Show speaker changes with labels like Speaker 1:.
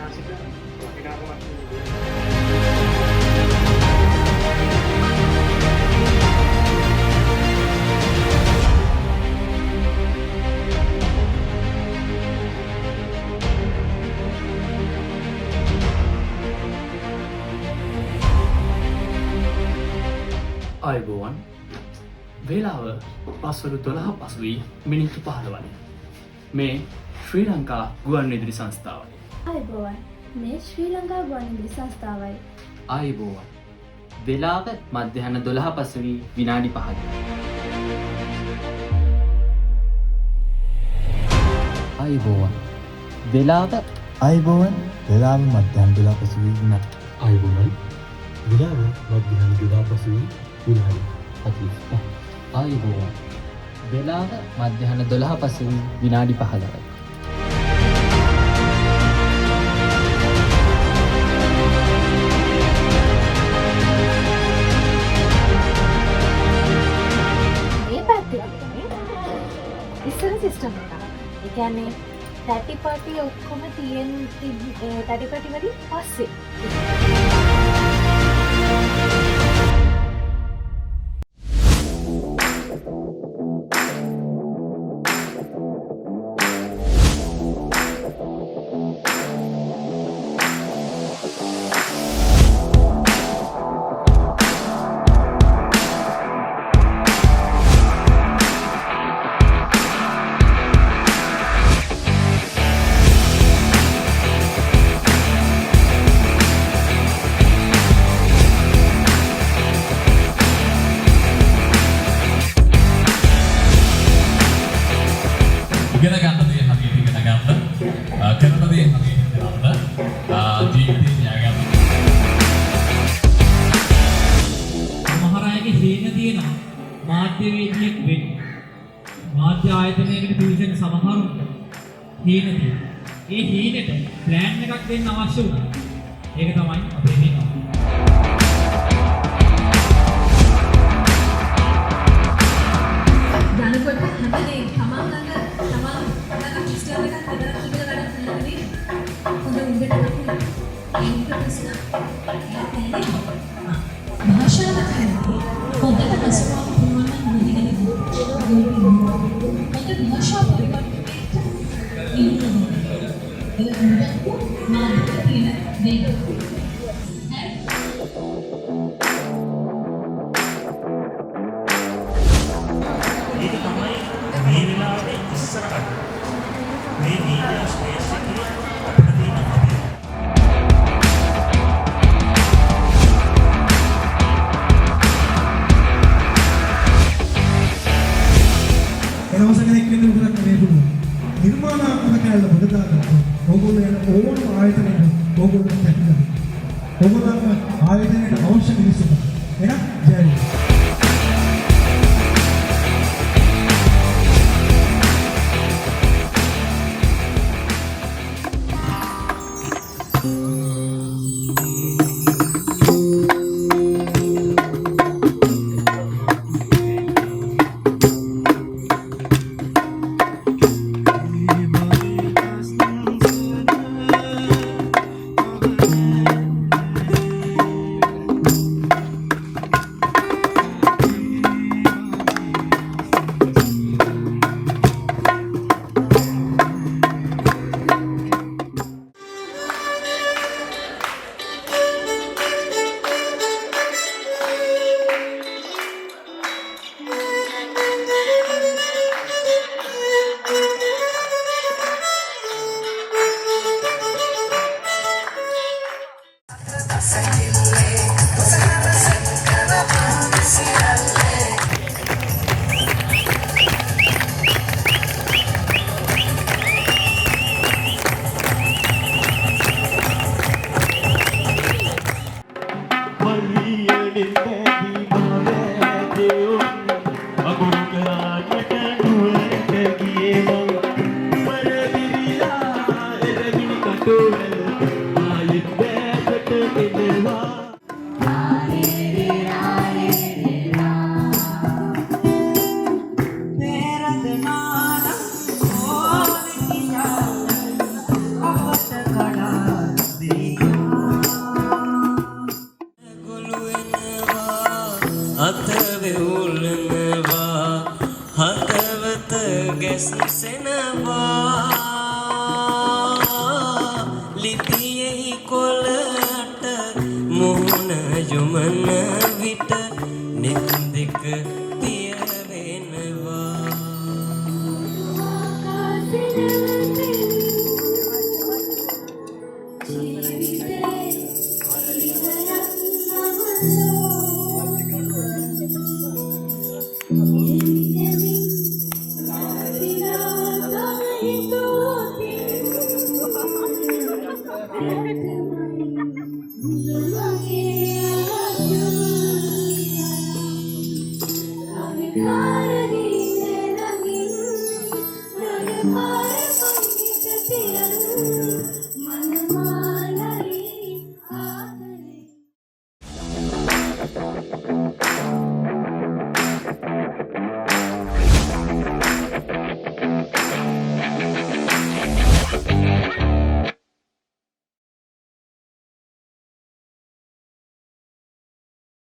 Speaker 1: ඓතිහාසික වටිනාකමක්
Speaker 2: අයිබෝවන් වේලාව පස්වරු 12 පසුවී මිනිත්තු 15යි. මේ ශ්‍රී ලංකා ගුවන් විදුලි සංස්ථාවයි.
Speaker 3: අයිබෝවන් මේ ශ්‍රී ලංකා ගුවන් විදුලි සංස්ථාවයි.
Speaker 4: අයිබෝවන් වේලාව මධ්‍යහන 12 පසුවී විනාඩි 5යි. අයිබෝවන් වේලාව
Speaker 5: වේලාව මධ්‍යහන 12 පසුවී විනාඩි.
Speaker 6: අයිබෝවන් වේලාව මධ්‍යහන 12 පසුවී විනාඩි 45.
Speaker 4: අයිබෝවන් වේලාව මධ්‍යහන 12 පසුවී විනාඩි 15යි.
Speaker 3: මේ පැත්තේ ඉස්සර සිස්ටම් එක. ඒ කියන්නේ පැටි ඔක්කොම තියෙන පැටි වලින් පස්සේ
Speaker 7: ඉගෙන ගන්න දේ හරියට ඉගෙන ගන්න, කරන දේ හරියට කරන්න, ජීවිතේ න්‍යාය ගන්න.
Speaker 8: සමහර අයගේ හේන තියෙනවා මාධ්‍යවේදියෙක් වෙන්න. මාධ්‍ය ආයතනයකට පිවිසෙන සමහරුන්ට හේන තියෙනවා. ඒ හේනෙට ප්ලෑන් එකක් දෙන්න අවශ්‍ය වුණා. ඒක තමයි අපේ හේන.
Speaker 9: දැනකොට හැමදේම තමන් ළඟ සිස්ටම් එකක් හදලා ඉගෙන ගන්න හැමදේම හොඳ උඩට ලකුණු ඒක ප්‍රශ්න භාෂාව හැදී හොඳට හසුරවන්න පුළුවන් නම් මොනිගෙන හොඳ භාෂා පරිවර්තනයට ඉන්න මානසික තියෙන වේග
Speaker 10: මේ වෙලාවේ ඉස්සරහට මේ මීඩියා ස්පේස් එකේ අපිට තියෙන අපේ
Speaker 5: එනවස කෙනෙක් වෙන විතරක් නෙවෙයි පුළුවන්. නිර්මාණාත්මක කැලල බෙදාගන්න. ඕගොල්ලෝ යන ඕනම ආයතනයක ඕගොල්ලෝ තැන්දා. ඕගොල්ලන්ගේ ආයතනයට අවශ්‍ය මිනිස්සුන්ට. එහෙනම් ජය වේවා.
Speaker 9: Oh
Speaker 1: ගැස්සෙනවා ලිපියෙහි කොළට මුහුණ යොමන විට නෙත් දෙක පිය වෙනවා
Speaker 3: Bye.